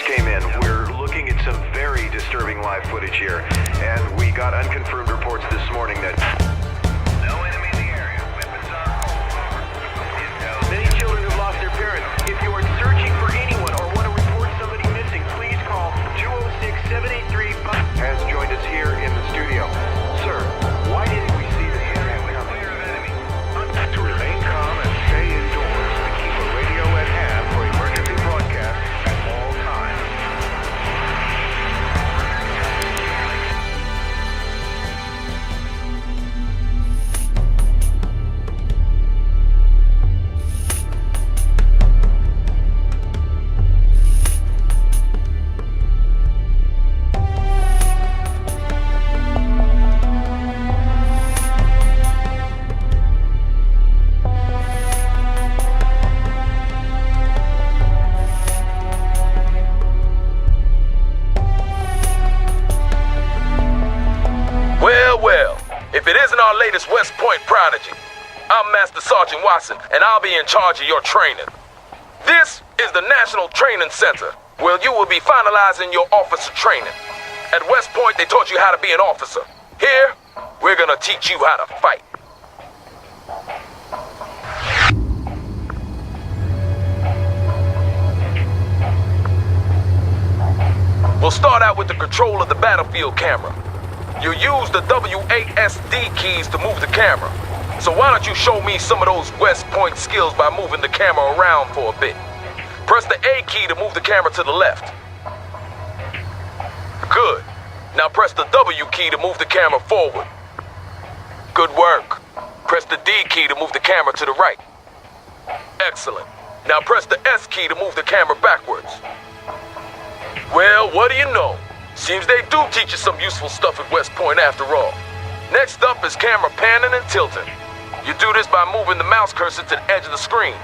came in. We're looking at some very disturbing live footage here, and we got unconfirmed reports this morning that no enemy in the area. Weapons are over. Many children have lost their parents. If you are searching for anyone or want to report somebody missing, please call 206-783. Has joined us here in the studio. Sir, why didn't we see this coming? Clear of enemy. To remain calm and stay indoors, and keep a radio at hand for emergency broadcast at all times. If it isn't our latest West Point prodigy, I'm Master Sergeant Watson, and I'll be in charge of your training. This is the National Training Center, where you will be finalizing your officer training. At West Point, they taught you how to be an officer. Here, we're gonna teach you how to fight. We'll start out with the control of the battlefield camera. You use the WASD keys to move the camera. So why don't you show me some of those West Point skills by moving the camera around for a bit. Press the A key to move the camera to the left. Good. Now press the W key to move the camera forward. Good work. Press the D key to move the camera to the right. Excellent. Now press the S key to move the camera backwards. Well, what do you know? Seems they do teach you some useful stuff at West Point after all. Next up is camera panning and tilting. You do this by moving the mouse cursor to the edge of the screen.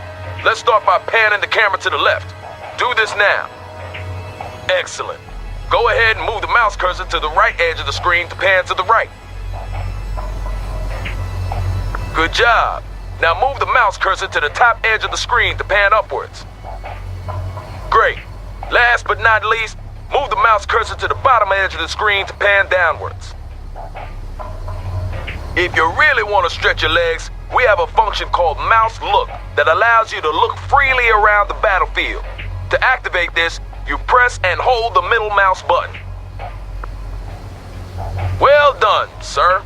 Let's start by panning the camera to the left. Do this now. Excellent. Go ahead and move the mouse cursor to the right edge of the screen to pan to the right. Good job. Now move the mouse cursor to the top edge of the screen to pan upwards. Great. Last but not least, move the mouse cursor to the bottom edge of the screen to pan downwards. If you really want to stretch your legs, we have a function called Mouse Look that allows you to look freely around the battlefield. To activate this, you press and hold the middle mouse button. Well done, sir.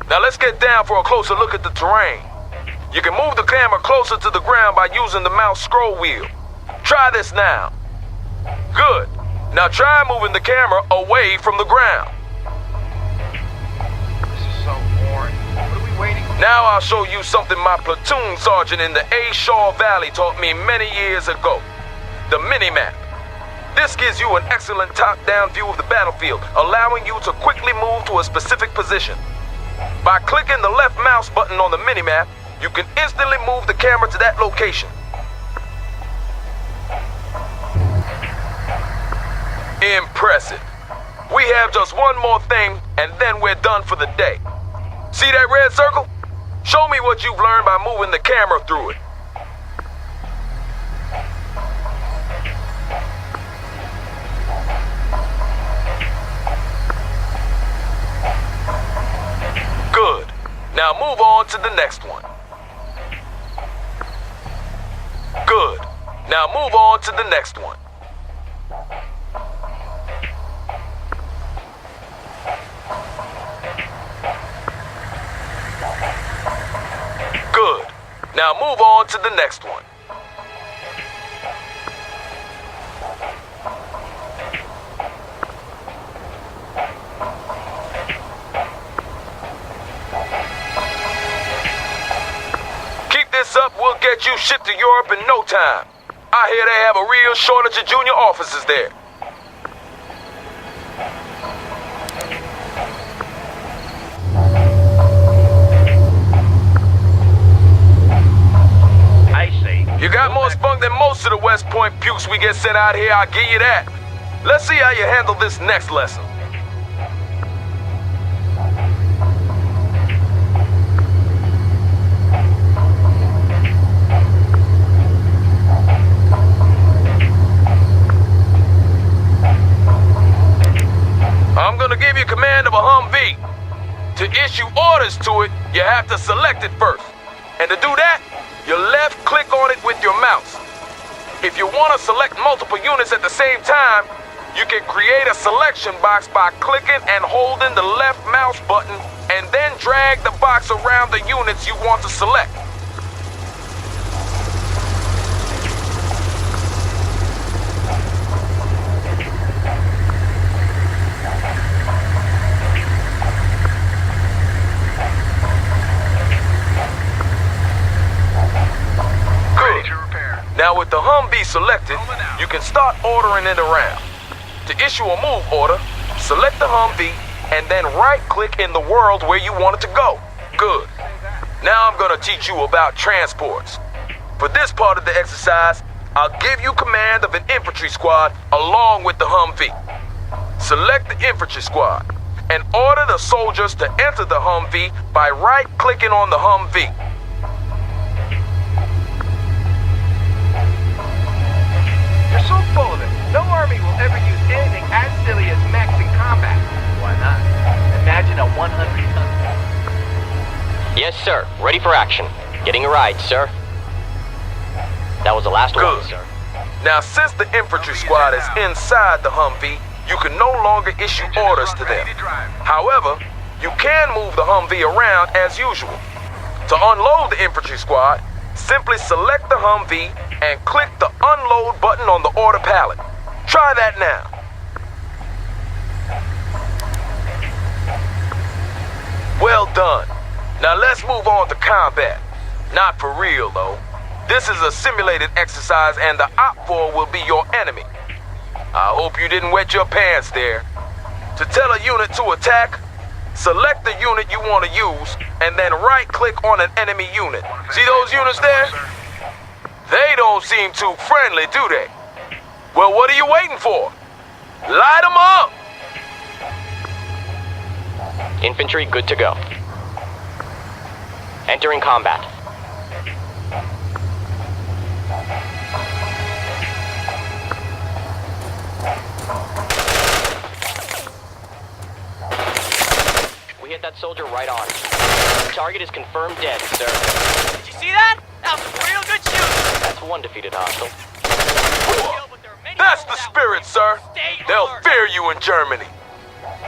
Now let's get down for a closer look at the terrain. You can move the camera closer to the ground by using the mouse scroll wheel. Try this now. Good. Now try moving the camera away from the ground. This is so boring. What are we waiting for? Now I'll show you something my platoon sergeant in the A. Shaw Valley taught me many years ago. The mini-map. This gives you an excellent top-down view of the battlefield, allowing you to quickly move to a specific position. By clicking the left mouse button on the mini-map, you can instantly move the camera to that location. Impressive. We have just one more thing, and then we're done for the day. See that red circle? Show me what you've learned by moving the camera through it. Good. Now move on to the next one. Good. Now move on to the next one. Good. Now move on to the next one. Keep this up, we'll get you shipped to Europe in no time. I hear they have a real shortage of junior officers there. You got more spunk than most of the West Point pukes we get sent out here, I'll give you that. Let's see how you handle this next lesson. give you command of a Humvee. To issue orders to it, you have to select it first. And to do that, you left-click on it with your mouse. If you want to select multiple units at the same time, you can create a selection box by clicking and holding the left mouse button and then drag the box around the units you want to select. Now with the Humvee selected, you can start ordering it around. To issue a move order, select the Humvee and then right-click in the world where you want it to go. Good. Now I'm gonna teach you about transports. For this part of the exercise, I'll give you command of an infantry squad along with the Humvee. Select the infantry squad and order the soldiers to enter the Humvee by right-clicking on the Humvee. You're so full of it. No army will ever use anything as silly as mechs in combat. Why not? Imagine a 100-ton. Yes, sir. Ready for action. Getting a ride, sir. That was the last one, Good. sir. Now, since the infantry squad is inside the Humvee, you can no longer issue orders to them. However, you can move the Humvee around as usual. To unload the infantry squad, simply select the Humvee and click the unload button on the order pallet. Try that now. Well done. Now let's move on to combat. Not for real though. This is a simulated exercise and the Op-4 will be your enemy. I hope you didn't wet your pants there. To tell a unit to attack, select the unit you want to use and then right-click on an enemy unit. See those units there? They don't seem too friendly, do they? Well, what are you waiting for? Light them up! Infantry good to go. Entering combat. We hit that soldier right on. Target is confirmed dead, sir. Did you see that? That was a real good shoot. That's one defeated hostile. That's the spirit, sir. They'll fear you in Germany.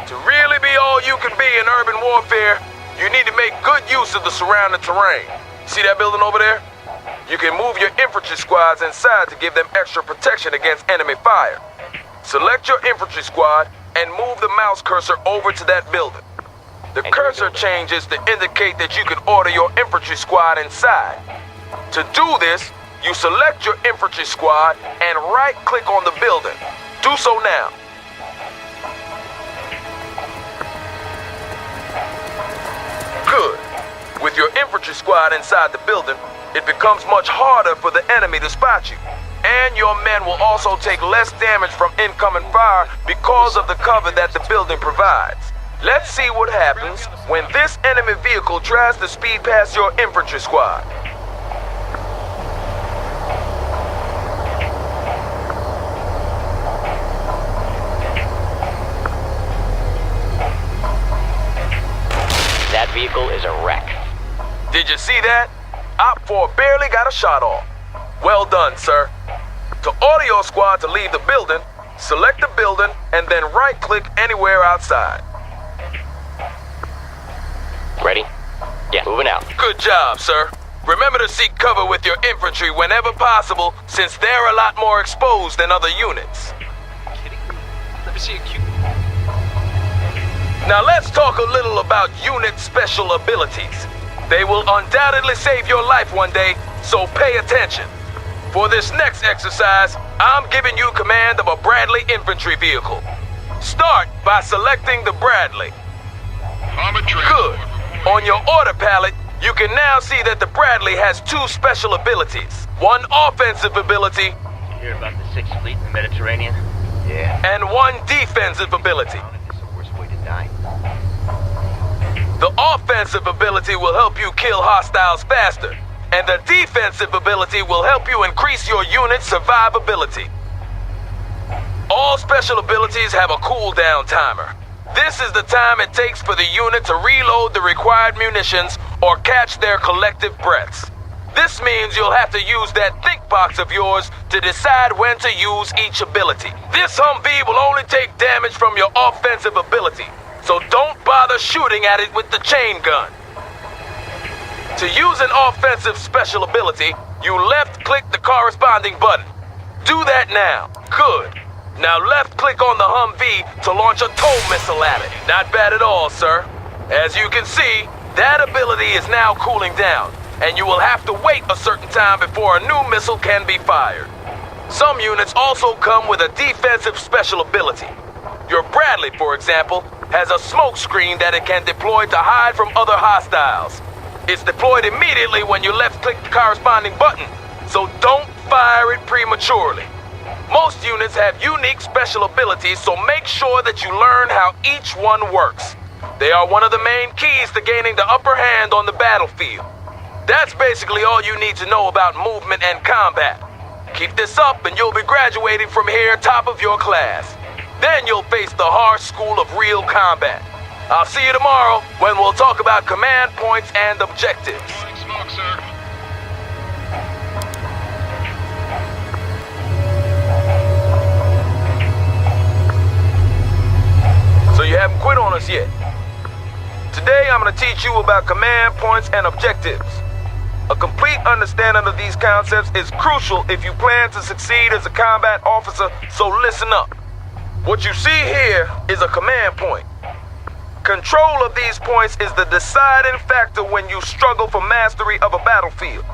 To really be all you can be in urban warfare, you need to make good use of the surrounding terrain. See that building over there? You can move your infantry squads inside to give them extra protection against enemy fire. Select your infantry squad and move the mouse cursor over to that building. The cursor changes to indicate that you can order your infantry squad inside. To do this, you select your infantry squad and right-click on the building. Do so now. Good. With your infantry squad inside the building, it becomes much harder for the enemy to spot you. And your men will also take less damage from incoming fire because of the cover that the building provides. Let's see what happens when this enemy vehicle tries to speed past your infantry squad. That vehicle is a wreck. Did you see that? Op-4 barely got a shot off. Well done, sir. To order your squad to leave the building, select the building and then right-click anywhere outside. Ready? Yeah, moving out. Good job, sir. Remember to seek cover with your infantry whenever possible, since they're a lot more exposed than other units. Let me see a cute. Now let's talk a little about unit special abilities. They will undoubtedly save your life one day, so pay attention. For this next exercise, I'm giving you command of a Bradley infantry vehicle. Start by selecting the Bradley. Good. On your order palette, you can now see that the Bradley has two special abilities. One offensive ability You hear about the Sixth Fleet in the Mediterranean? Yeah. and one defensive ability. This is the worst way to die. The offensive ability will help you kill hostiles faster, and the defensive ability will help you increase your unit's survivability. All special abilities have a cooldown timer. This is the time it takes for the unit to reload the required munitions or catch their collective breaths. This means you'll have to use that think box of yours to decide when to use each ability. This Humvee will only take damage from your offensive ability, so don't bother shooting at it with the chain gun. To use an offensive special ability, you left-click the corresponding button. Do that now. Good. Now left-click on the Humvee to launch a tow missile at it. Not bad at all, sir. As you can see, that ability is now cooling down, and you will have to wait a certain time before a new missile can be fired. Some units also come with a defensive special ability. Your Bradley, for example, has a smoke screen that it can deploy to hide from other hostiles. It's deployed immediately when you left-click the corresponding button, so don't fire it prematurely. Most units have unique special abilities, so make sure that you learn how each one works. They are one of the main keys to gaining the upper hand on the battlefield. That's basically all you need to know about movement and combat. Keep this up and you'll be graduating from here top of your class. Then you'll face the harsh school of real combat. I'll see you tomorrow when we'll talk about command points and objectives. Smoke, sir. So you haven't quit on us yet. Today I'm going to teach you about command points and objectives. A complete understanding of these concepts is crucial if you plan to succeed as a combat officer, so listen up. What you see here is a command point. Control of these points is the deciding factor when you struggle for mastery of a battlefield.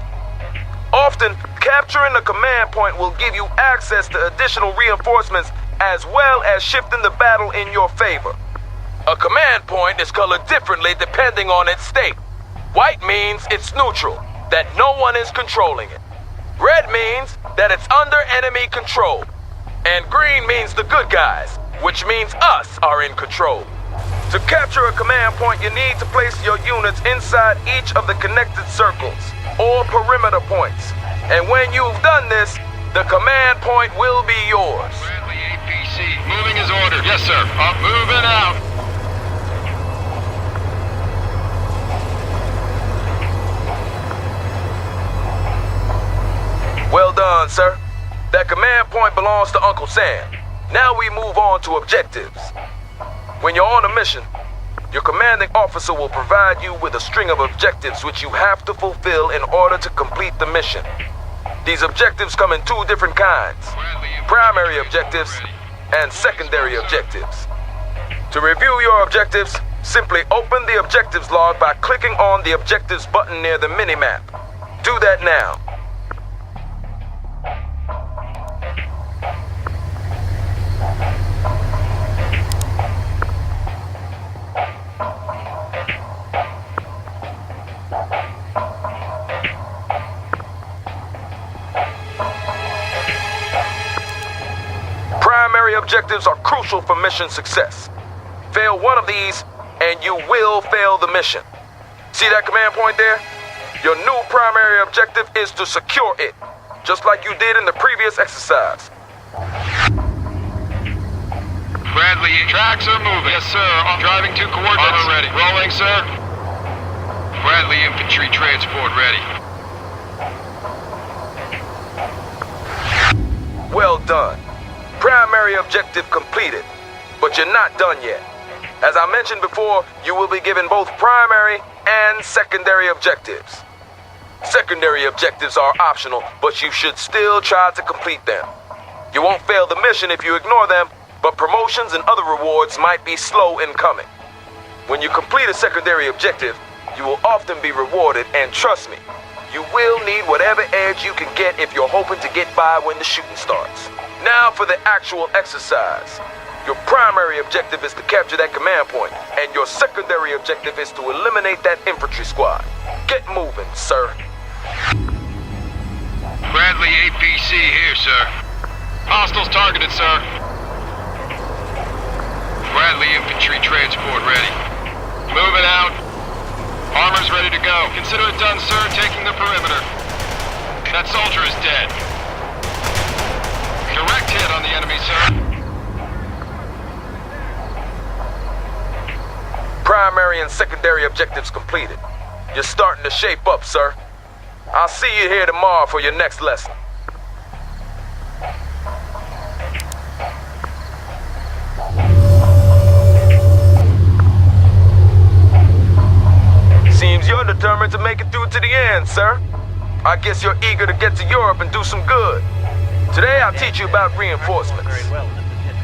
Often, capturing a command point will give you access to additional reinforcements as well as shifting the battle in your favor. A command point is colored differently depending on its state. White means it's neutral, that no one is controlling it. Red means that it's under enemy control. And green means the good guys, which means us are in control. To capture a command point, you need to place your units inside each of the connected circles, or perimeter points. And when you've done this, the command point will be yours. Bradley APC, moving as ordered. Yes, sir. I'm moving out. Well done, sir. That command point belongs to Uncle Sam. Now we move on to objectives. When you're on a mission, your commanding officer will provide you with a string of objectives which you have to fulfill in order to complete the mission. These objectives come in two different kinds: primary objectives and secondary objectives. To review your objectives, simply open the objectives log by clicking on the objectives button near the minimap. Do that now. Primary objectives are crucial for mission success. Fail one of these, and you will fail the mission. See that command point there? Your new primary objective is to secure it, just like you did in the previous exercise. Bradley, tracks are moving. Yes, sir. I'm driving to coordinates. Armor ready. Rolling, sir. Bradley infantry transport ready. Well done. Primary objective completed, but you're not done yet. As I mentioned before, you will be given both primary and secondary objectives. Secondary objectives are optional, but you should still try to complete them. You won't fail the mission if you ignore them, but promotions and other rewards might be slow in coming. When you complete a secondary objective, you will often be rewarded, and trust me, you will need whatever edge you can get if you're hoping to get by when the shooting starts. Now for the actual exercise. Your primary objective is to capture that command point, and your secondary objective is to eliminate that infantry squad. Get moving, sir. Bradley APC here, sir. Hostiles targeted, sir. Bradley infantry transport ready. Moving out. Armor's ready to go. Consider it done, sir. Taking the perimeter. That soldier is dead. Direct hit on the enemy, sir. primary and secondary objectives completed. You're starting to shape up, sir. I'll see you here tomorrow for your next lesson. Seems you're determined to make it through to the end, sir. I guess you're eager to get to Europe and do some good. Today I'll teach you about reinforcements.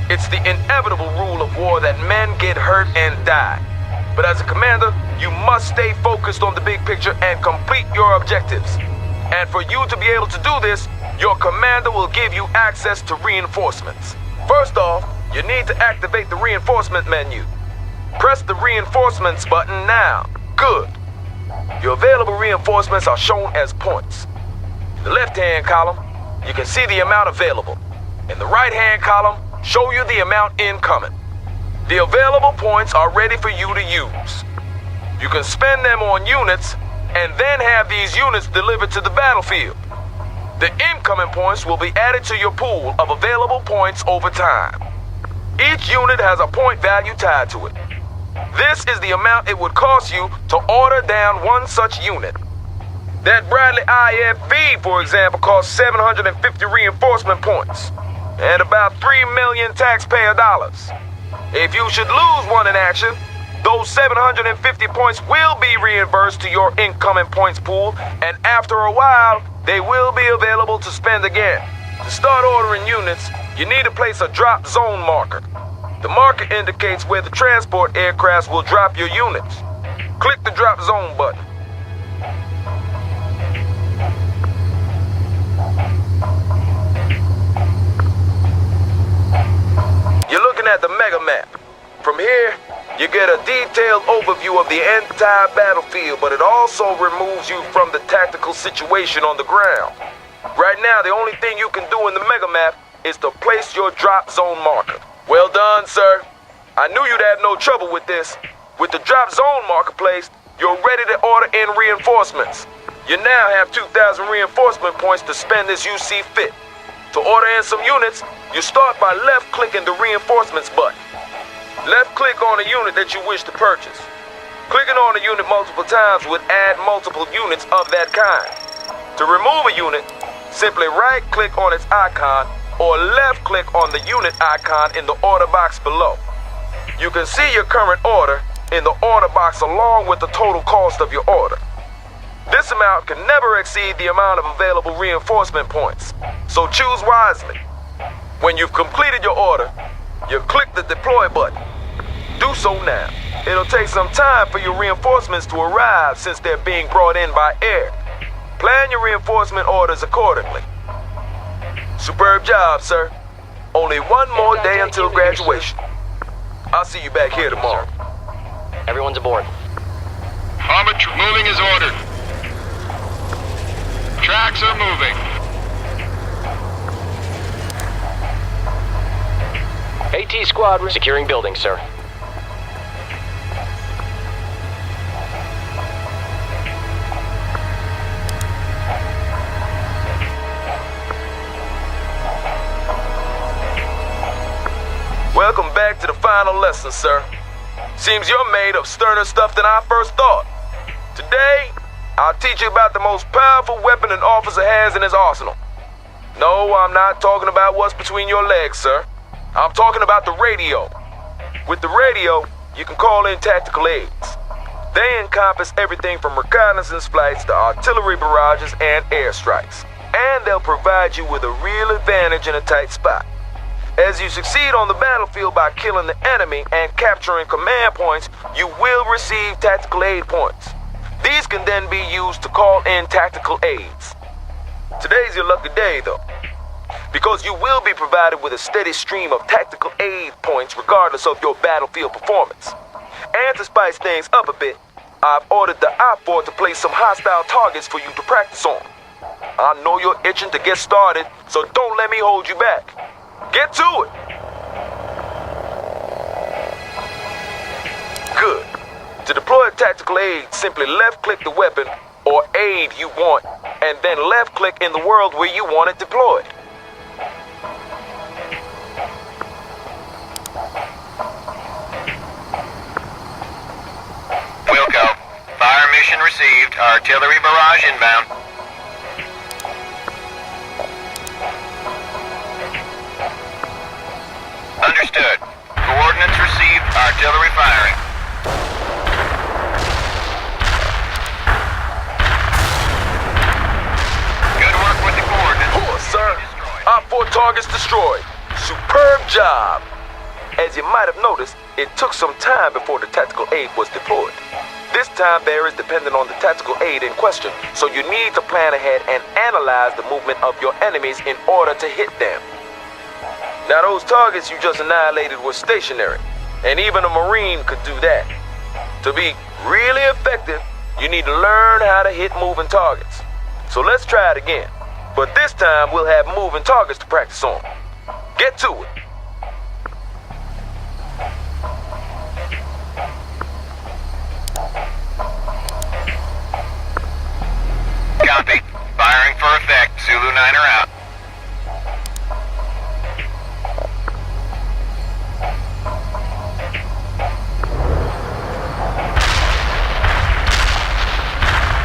It's the inevitable rule of war that men get hurt and die. But as a commander, you must stay focused on the big picture and complete your objectives. And for you to be able to do this, your commander will give you access to reinforcements. First off, you need to activate the reinforcement menu. Press the reinforcements button now. Good. Your available reinforcements are shown as points. In the left-hand column, you can see the amount available. In the right-hand column, show you the amount incoming. The available points are ready for you to use. You can spend them on units and then have these units delivered to the battlefield. The incoming points will be added to your pool of available points over time. Each unit has a point value tied to it. This is the amount it would cost you to order down one such unit. That Bradley IFV, for example, costs 750 reinforcement points and about 3 million taxpayer dollars. If you should lose one in action, those 750 points will be reimbursed to your incoming points pool, and after a while, they will be available to spend again. To start ordering units, you need to place a drop zone marker. The marker indicates where the transport aircrafts will drop your units. Click the drop zone button. You're looking at the mega map. From here, you get a detailed overview of the entire battlefield, but it also removes you from the tactical situation on the ground. Right now, the only thing you can do in the mega map is to place your drop zone marker. Well done, sir. I knew you'd have no trouble with this. With the drop zone marker placed, you're ready to order in reinforcements. You now have 2,000 reinforcement points to spend as you see fit. To order in some units, you start by left-clicking the reinforcements button. Left-click on a unit that you wish to purchase. Clicking on a unit multiple times would add multiple units of that kind. To remove a unit, simply right-click on its icon or left-click on the unit icon in the order box below. You can see your current order in the order box along with the total cost of your order. This amount can never exceed the amount of available reinforcement points, so choose wisely. When you've completed your order, you click the deploy button. Do so now. It'll take some time for your reinforcements to arrive since they're being brought in by air. Plan your reinforcement orders accordingly. Superb job, sir. Only one more day until graduation. I'll see you back here tomorrow. Everyone's aboard. Armor moving as ordered. Tracks are moving. AT squad securing building, sir. Welcome back to the final lesson, sir. Seems you're made of sterner stuff than I first thought. Today, I'll teach you about the most powerful weapon an officer has in his arsenal. No, I'm not talking about what's between your legs, sir. I'm talking about the radio. With the radio, you can call in tactical aids. They encompass everything from reconnaissance flights to artillery barrages and airstrikes. And they'll provide you with a real advantage in a tight spot. As you succeed on the battlefield by killing the enemy and capturing command points, you will receive tactical aid points. These can then be used to call in tactical aids. Today's your lucky day, though, because you will be provided with a steady stream of tactical aid points regardless of your battlefield performance. And to spice things up a bit, I've ordered the I-4 to place some hostile targets for you to practice on. I know you're itching to get started, so don't let me hold you back. Get to it! Good. To deploy a tactical aid, simply left-click the weapon or aid you want, and then left-click in the world where you want it deployed. Artillery barrage inbound. Understood. Coordinates received. Artillery firing. Good work with the coordinates. Poor, sir. Op 4 targets destroyed. Superb job. As you might have noticed, it took some time before the tactical aid was deployed. This time varies depending on the tactical aid in question, so you need to plan ahead and analyze the movement of your enemies in order to hit them. Now those targets you just annihilated were stationary, and even a Marine could do that. To be really effective, you need to learn how to hit moving targets. So let's try it again, but this time we'll have moving targets to practice on. Get to it. Copy. Firing for effect. Zulu 9 are out.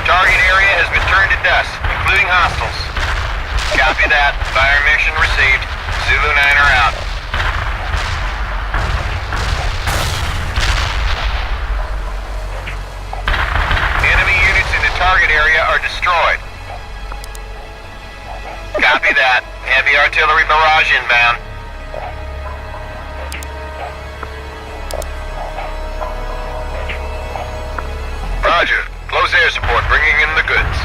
Target area has been turned to dust, including hostiles. Copy that. Fire mission received. Zulu 9 are out. Enemy units in the target area are destroyed. Copy that. Heavy artillery barrage inbound. Roger. Close air support, bringing in the goods.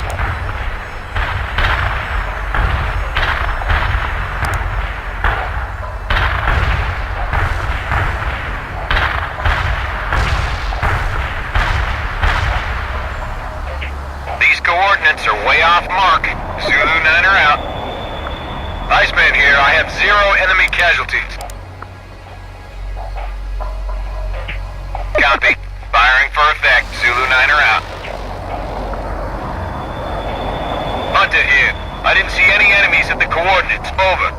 These coordinates are way off mark. Zulu 9 are out. Iceman here, I have 0 enemy casualties. Copy. Firing for effect. Zulu 9 are out. Hunter here. I didn't see any enemies at the coordinates. Over.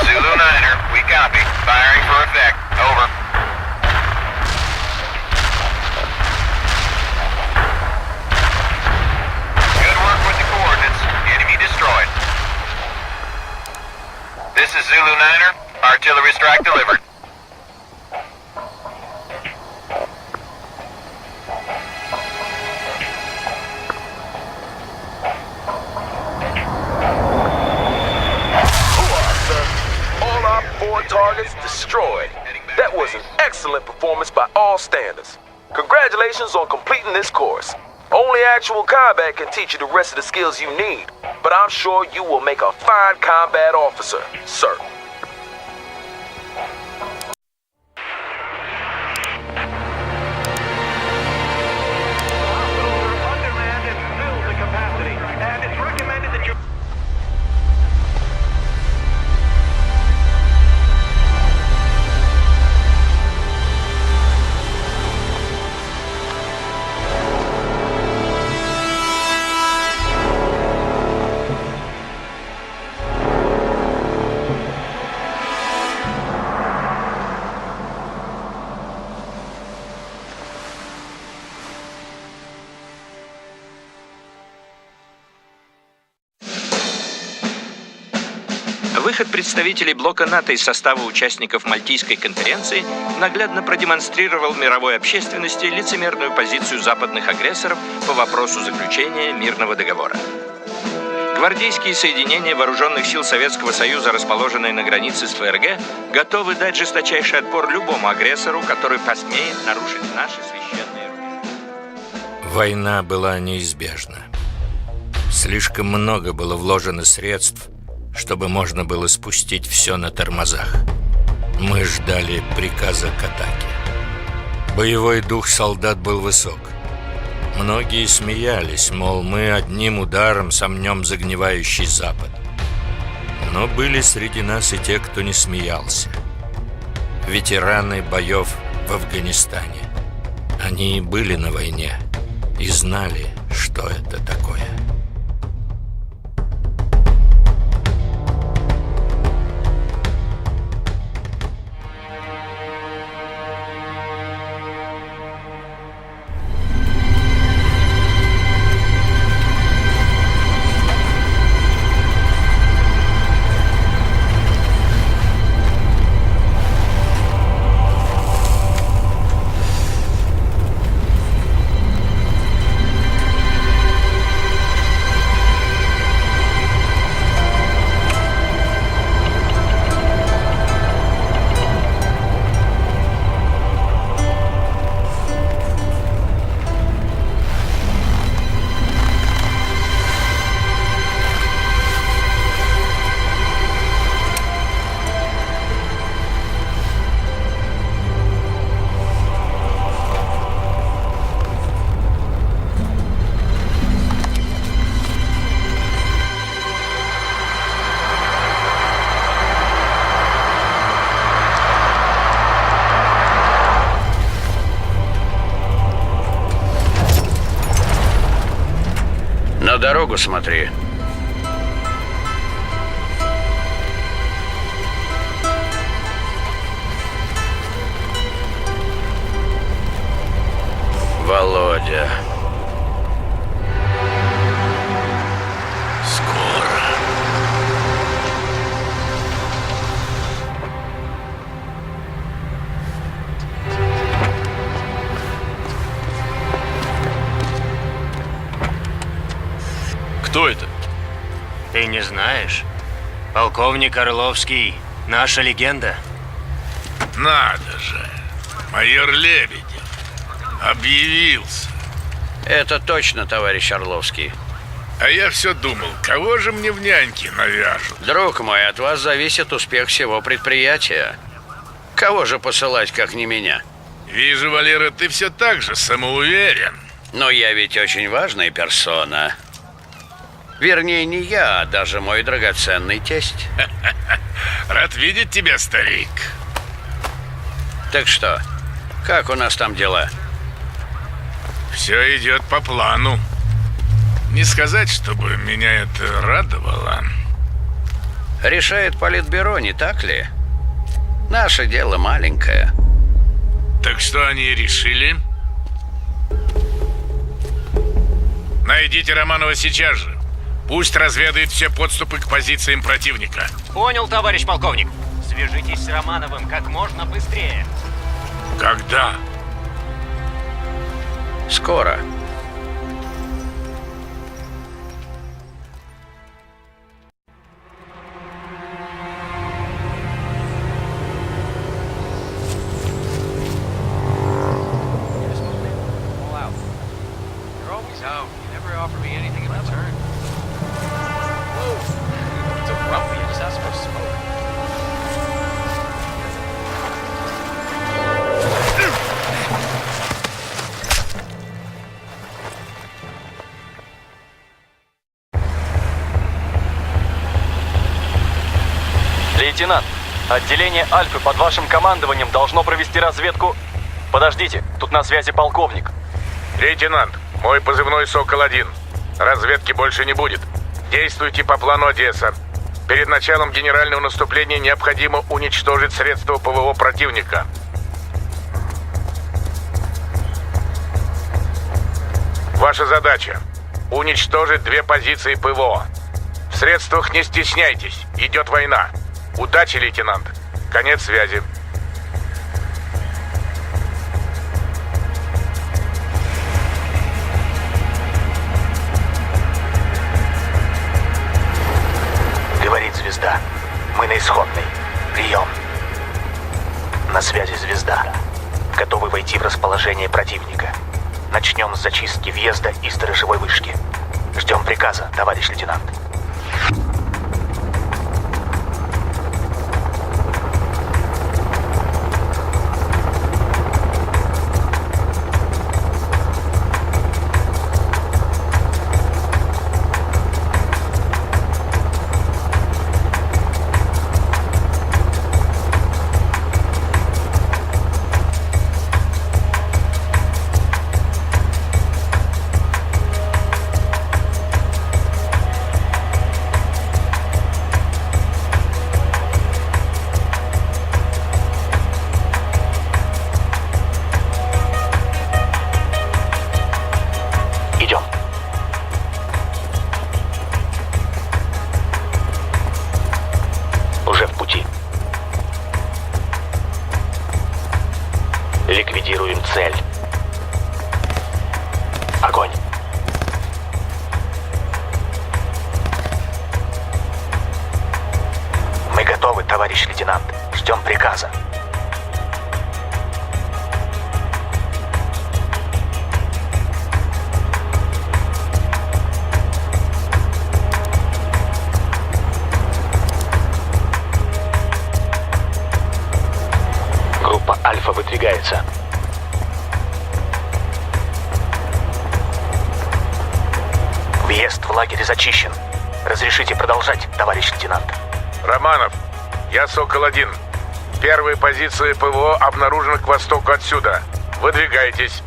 Zulu 9er, we copy. Firing for effect. Over. Good work with the coordinates. Enemy destroyed. This is Zulu 9er. Artillery strike delivered. Targets destroyed. That was an excellent performance by all standards. Congratulations on completing this course. Only actual combat can teach you the rest of the skills you need, but I'm sure you will make a fine combat officer, sir. Выход представителей блока НАТО из состава участников Мальтийской конференции наглядно продемонстрировал мировой общественности лицемерную позицию западных агрессоров по вопросу заключения мирного договора. Гвардейские соединения вооруженных сил Советского Союза, расположенные на границе с ФРГ, готовы дать жесточайший отпор любому агрессору, который посмеет нарушить наши священные рубежи. Война была неизбежна. Слишком много было вложено средств, чтобы можно было спустить все на тормозах. Мы ждали приказа к атаке. Боевой дух солдат был высок. Многие смеялись, мол, мы одним ударом сомнем загнивающий Запад. Но были среди нас и те, кто не смеялся. Ветераны боев в Афганистане. Они были на войне и знали, что это такое. дорогу смотри. Володя. Скоро. Кто это? Ты не знаешь? Полковник Орловский. Наша легенда. Надо же. Майор Лебедев объявился. Это точно, товарищ Орловский. А я все думал, кого же мне в няньки навяжут? Друг мой, от вас зависит успех всего предприятия. Кого же посылать, как не меня? Вижу, Валера, ты все так же самоуверен. Но я ведь очень важная персона. Вернее, не я, а даже мой драгоценный тесть. Рад видеть тебя, старик. Так что, как у нас там дела? Все идет по плану. Не сказать, чтобы меня это радовало. Решает политбюро, не так ли? Наше дело маленькое. Так что они решили? Найдите Романова сейчас же. Пусть разведает все подступы к позициям противника. Понял, товарищ полковник. Свяжитесь с Романовым как можно быстрее. Когда? Скоро. Лейтенант, отделение Альфы под вашим командованием должно провести разведку. Подождите, тут на связи полковник. Лейтенант, мой позывной «Сокол-1». Разведки больше не будет. Действуйте по плану Одесса. Перед началом генерального наступления необходимо уничтожить средства ПВО противника. Ваша задача – уничтожить 2 позиции ПВО. В средствах не стесняйтесь, идет война. Удачи, лейтенант. Конец связи. Говорит звезда. Мы на исходной. Прием. На связи звезда. Готовы войти в расположение противника. Начнем с зачистки въезда и сторожевой вышки. Ждем приказа, товарищ лейтенант. Ликвидируем цель. Огонь. Мы готовы, товарищ лейтенант. Ждем приказа. Группа Альфа выдвигается. Въезд в лагерь зачищен. Разрешите продолжать, товарищ лейтенант. Романов, я «Сокол-1». Первые позиции ПВО обнаружены к востоку отсюда. Выдвигайтесь.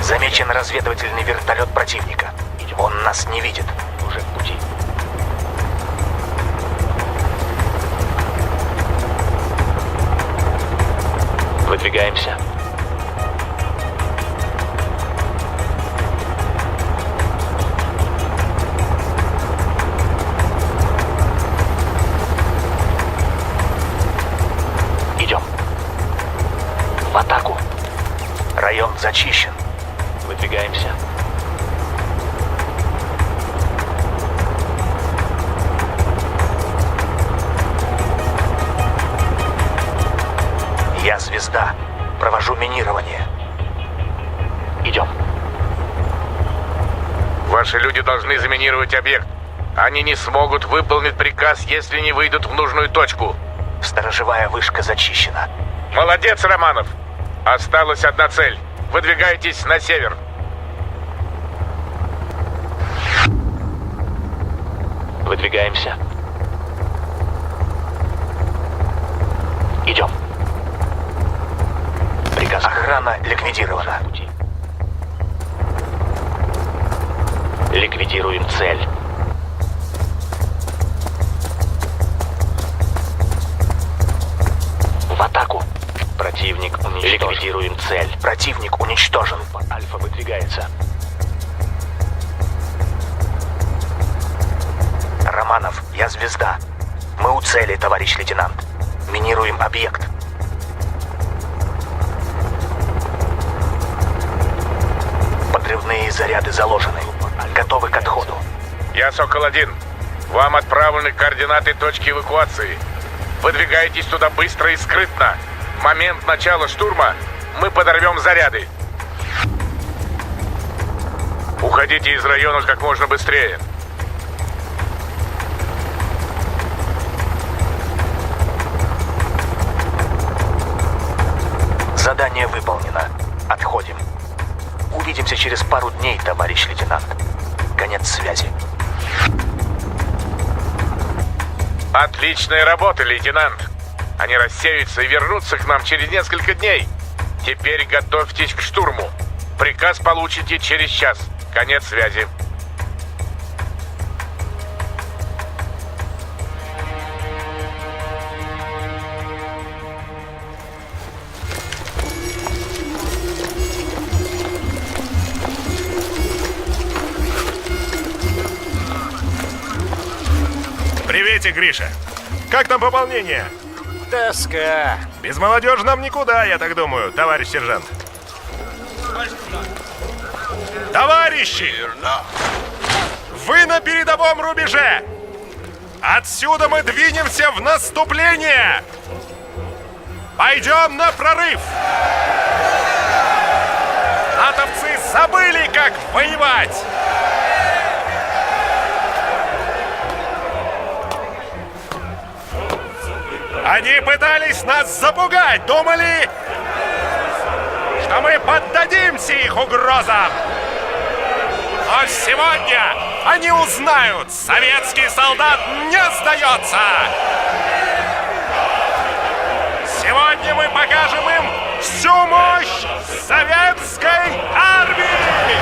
Замечен разведывательный вертолет противника. Он нас не видит. Уже в пути. Выдвигаемся. Идем. В атаку. Район зачищен. Выдвигаемся. Я звезда. Провожу минирование. Идем. Ваши люди должны заминировать объект. Они не смогут выполнить приказ, если не выйдут в нужную точку. Сторожевая вышка зачищена. Молодец, Романов. Осталась одна цель. Выдвигайтесь на север. Выдвигаемся. Идем. Приказ. Охрана ликвидирована. Ликвидируем цель. В атаку. Противник уничтожен. Ликвидируем цель. Противник уничтожен. Альфа выдвигается. Романов, я звезда. Мы у цели, товарищ лейтенант. Минируем объект. Подрывные заряды заложены. Готовы к отходу. Я Сокол-1. Вам отправлены координаты точки эвакуации. Выдвигайтесь туда быстро и скрытно. В момент начала штурма мы подорвем заряды. Уходите из района как можно быстрее. Задание выполнено. Отходим. Увидимся через пару дней, товарищ лейтенант. Конец связи. Отличная работа, лейтенант. Они рассеются и вернутся к нам через несколько дней. Теперь готовьтесь к штурму. Приказ получите через час. Конец связи. Приветик, Гриша. Как там пополнение? Тоска. Без молодежи нам никуда, я так думаю, товарищ сержант. Товарищи! Вы на передовом рубеже! Отсюда мы двинемся в наступление! Пойдем на прорыв! Натовцы забыли, как воевать! Они пытались нас запугать, думали, что мы поддадимся их угрозам. Но сегодня они узнают, советский солдат не сдается. Сегодня мы покажем им всю мощь советской армии.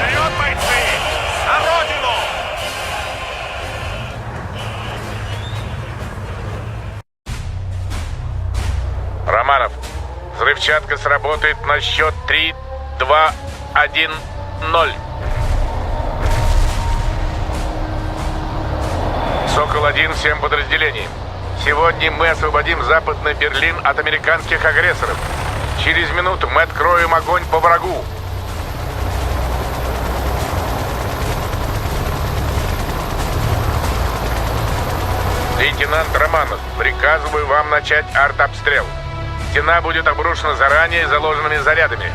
Вперед, бойцы! За Родину! Романов, взрывчатка сработает на счет 3, 2, 1, 0. Сокол-1 всем подразделениям. Сегодня мы освободим Западный Берлин от американских агрессоров. Через минуту мы откроем огонь по врагу. Лейтенант Романов, приказываю вам начать артобстрел. Стена будет обрушена заранее заложенными зарядами.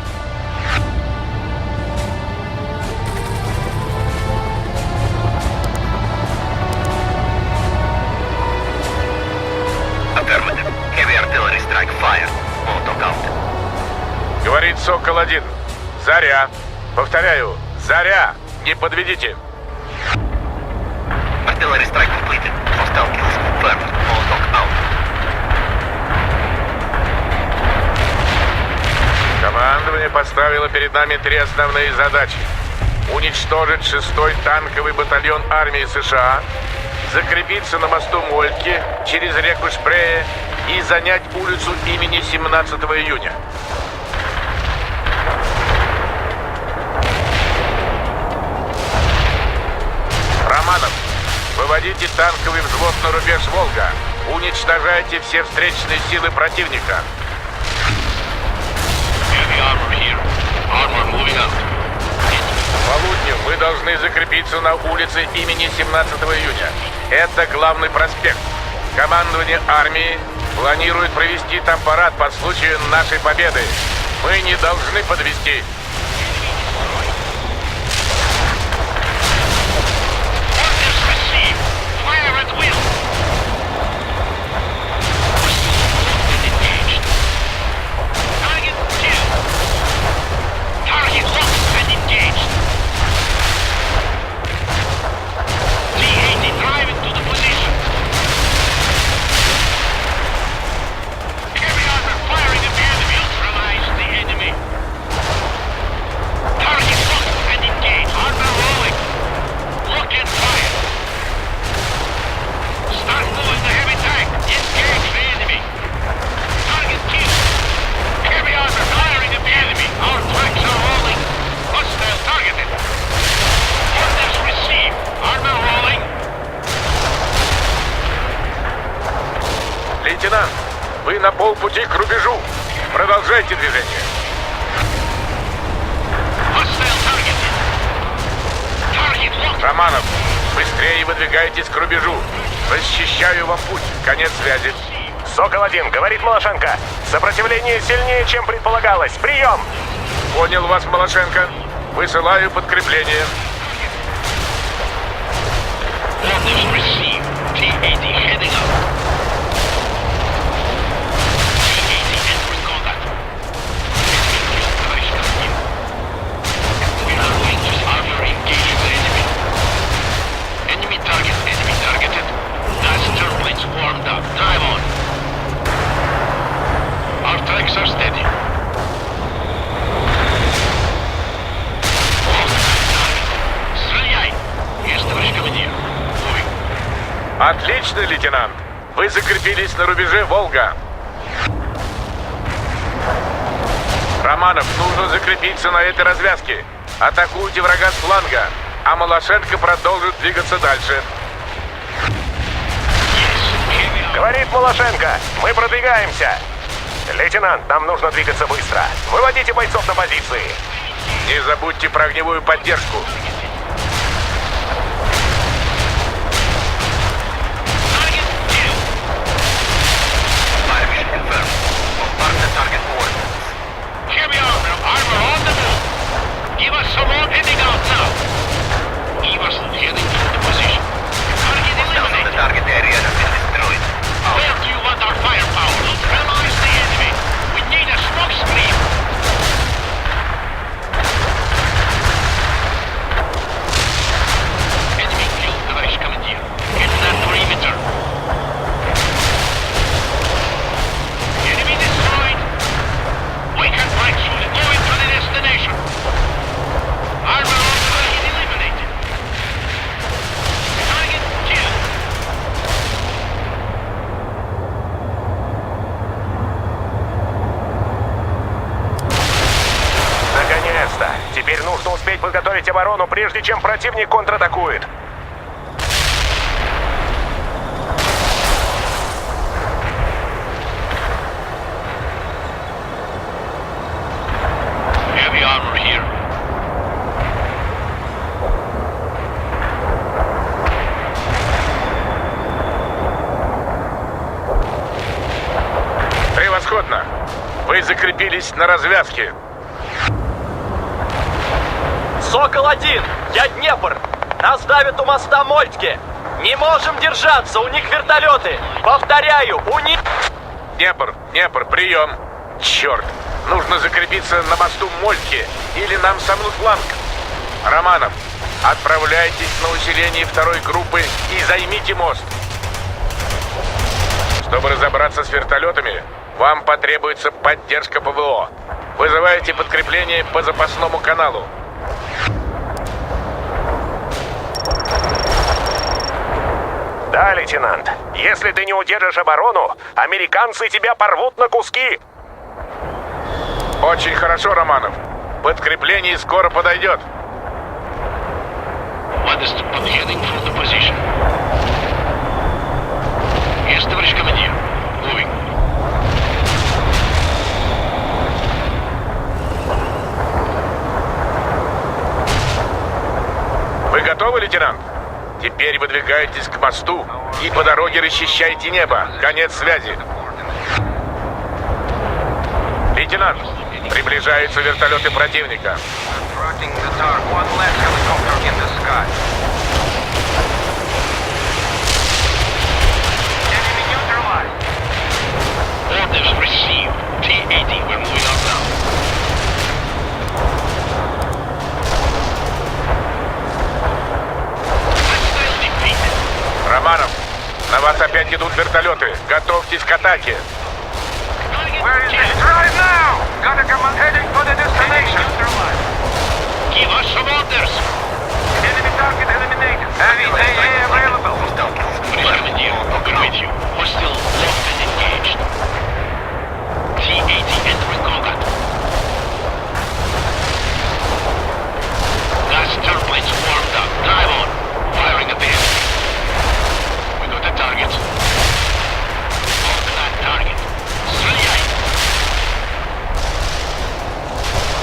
Говорит Сокол-1. Заря. Повторяю, заря. Не подведите. Artillery strike completed. Hostile kills confirmed. All talk out. Командование поставило перед нами 3 основные задачи. Уничтожить 6-й танковый батальон армии США, закрепиться на мосту Мольтке через реку Шпрее и занять улицу имени 17 июня. Романов, выводите танковый взвод на рубеж Волга. Уничтожайте все встречные силы противника. К полудню мы должны закрепиться на улице имени 17 июня. Это главный проспект. Командование армии планирует провести там парад по случаю нашей победы. Мы не должны подвести. Лейтенант, вы на полпути к рубежу. Продолжайте движение. Романов, быстрее выдвигайтесь к рубежу. Расчищаю вам путь. Конец связи. Сокол-1, говорит Малашенко. Сопротивление сильнее, чем предполагалось. Прием! Понял вас, Малашенко. Высылаю подкрепление. Отлично, лейтенант. Вы закрепились на рубеже Волга. Романов, нужно закрепиться на этой развязке. Атакуйте врага с фланга, а Малашенко продолжит двигаться дальше. Говорит Малашенко, мы продвигаемся. Лейтенант, нам нужно двигаться быстро. Выводите бойцов на позиции. Не забудьте про огневую поддержку. Теперь нужно успеть подготовить оборону, прежде чем противник контратакует. Превосходно! Вы закрепились на развязке. Сокол-1, я Днепр. Нас давят у моста Мольтке. Не можем держаться, у них вертолеты. Повторяю, у них... Днепр, прием. Черт, нужно закрепиться на мосту Мольтке, или нам сомнут фланг. Романов, отправляйтесь на усиление второй группы и займите мост. Чтобы разобраться с вертолетами, вам потребуется поддержка ПВО. Вызывайте подкрепление по запасному каналу. Да, лейтенант. Если ты не удержишь оборону, американцы тебя порвут на куски. Очень хорошо, Романов. Подкрепление скоро подойдет. Есть, товарищ командир. Moving. Вы готовы, лейтенант? Теперь выдвигайтесь к мосту и по дороге расчищайте небо. Конец связи. Лейтенант, приближаются вертолеты противника. Orders received. T-80, we're moving up now. Романов, на вас опять идут вертолеты. Готовьтесь к атаке. Give us some orders. Enemy target eliminated. Heavy AA available. Commandeer, good with you. Hostile locked and engaged. T-80 entering combat. Gas turbines warmed up. Drive on. Firing at the enemy. We got the target. On that target. Stray-eyed.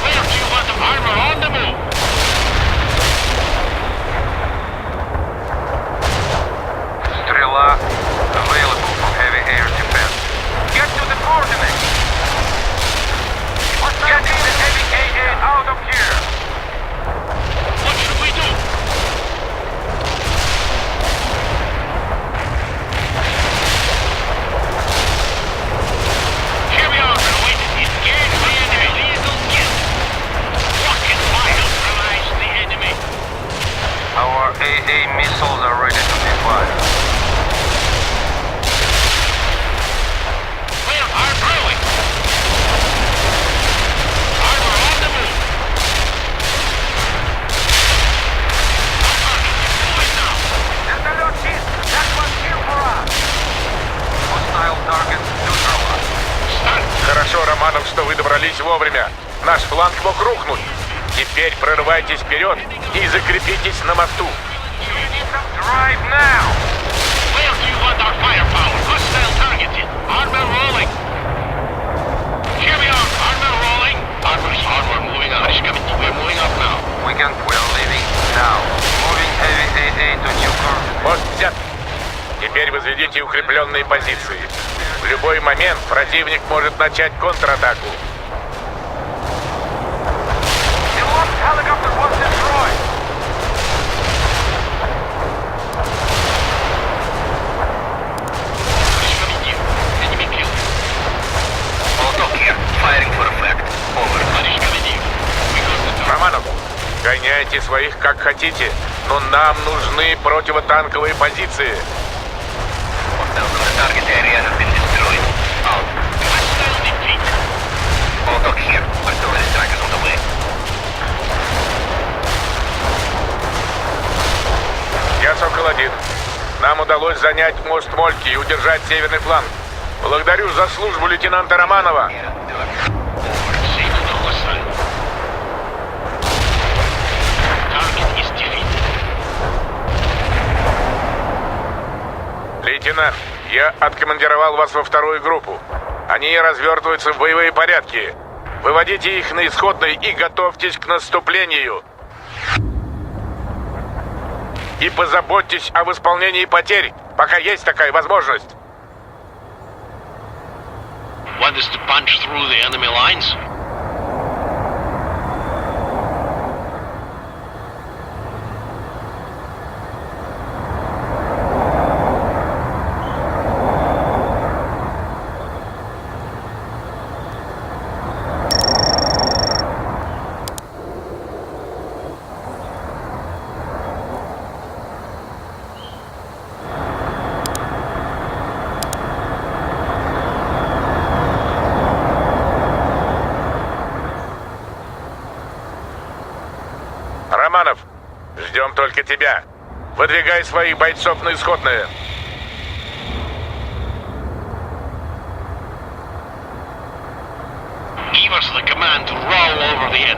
Where do you want the armor on the move? Стрела available for heavy air defense. Get to the coordinates. Getting the heavy AA out of here. What should we do? Here we are, awaiting. Engage the enemy. Lethal kill. Rocket fire neutralize the enemy. Our AA missiles are ready to be fired. We are blowing. Armor on the move. Moving now. Вертолет чист. That one's here for us. Hostile target neutralized. Хорошо, Романов, что вы добрались вовремя. Наш фланг мог рухнуть. Теперь прорывайтесь вперед и закрепитесь на мосту. Drive now. Where do you want our firepower? Hostile targeted. Armor rolling. Here we are. Armor rolling. Armor moving up. We're moving up now. We're leaving now. Moving heavy AA to new coordinates. Мост взят. Теперь возведите укрепленные позиции. В любой момент противник может начать контратаку. The lost helicopter was destroyed. Enemy killed. Auto here. Firing for effect. Over. Романов, гоняйте своих как хотите, но нам нужны противотанковые позиции. Target area has been destroyed. Out. Hostile defeat. Auto here. Artillery strike is on the way. Я Сокол-1. Нам удалось занять мост Мольки и удержать северный фланг. Благодарю за службу лейтенанта Романова. Лейтенант, я откомандировал вас во вторую группу. Они развертываются в боевые порядки. Выводите их на исходный и готовьтесь к наступлению. И позаботьтесь о восполнении потерь, пока есть такая возможность. Want us to punch through the enemy lines? Романов, ждем только тебя. Выдвигай своих бойцов на исходное. Give us the command to roll over the